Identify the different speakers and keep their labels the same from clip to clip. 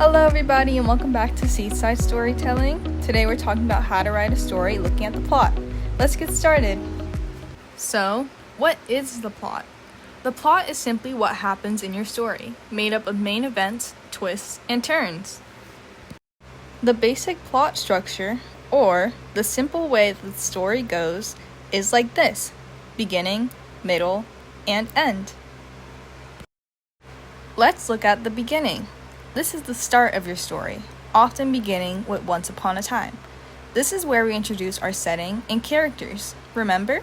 Speaker 1: Hello everybody and welcome back to Seaside Storytelling. Today we're talking about how to write a story looking at the plot. Let's get started. So, what is the plot? The plot is simply what happens in your story, made up of main events, twists, and turns. The basic plot structure, or the simple way that the story goes, is like this: beginning, middle, and end. Let's look at the beginning. This is the start of your story, often beginning with once upon a time. This is where we introduce our setting and characters. Remember?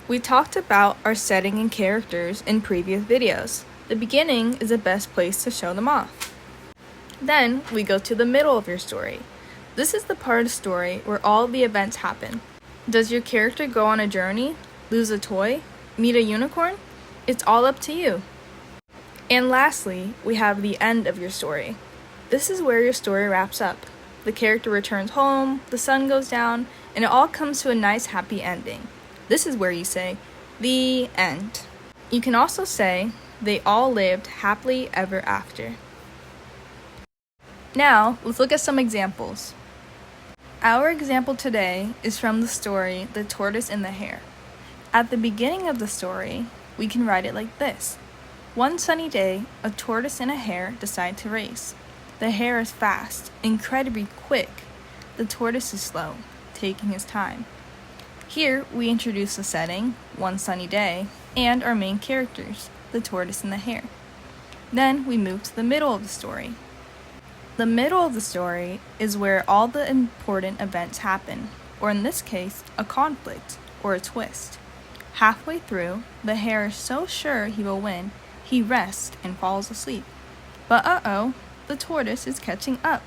Speaker 1: We talked about our setting and characters in previous videos. The beginning is the best place to show them off. Then we go to the middle of your story. This is the part of the story where all the events happen. Does your character go on a journey, lose a toy, meet a unicorn? It's all up to you. And lastly, we have the end of your story. This is where your story wraps up. The character returns home, the sun goes down, and it all comes to a nice happy ending. This is where you say, the end. You can also say, they all lived happily ever after. Now, let's look at some examples. Our example today is from the story, The Tortoise and the Hare. At the beginning of the story, we can write it like this. One sunny day, a tortoise and a hare decide to race. The hare is fast, incredibly quick. The tortoise is slow, taking his time. Here, we introduce the setting, one sunny day, and our main characters, the tortoise and the hare. Then we move to the middle of the story. The middle of the story is where all the important events happen, or in this case, a conflict or a twist. Halfway through, the hare is so sure he will win, he rests and falls asleep. But the tortoise is catching up.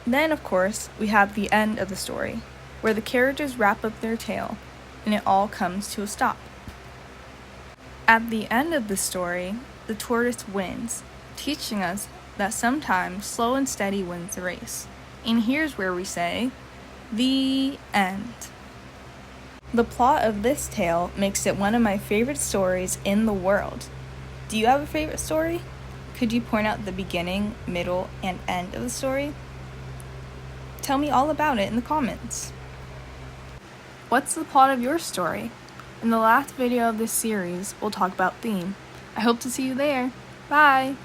Speaker 1: Then, of course, we have the end of the story, where the characters wrap up their tale, and it all comes to a stop. At the end of the story, the tortoise wins, teaching us that sometimes slow and steady wins the race. And here's where we say, the end. The plot of this tale makes it one of my favorite stories in the world. Do you have a favorite story? Could you point out the beginning, middle, and end of the story? Tell me all about it in the comments. What's the plot of your story? In the last video of this series, we'll talk about theme. I hope to see you there. Bye!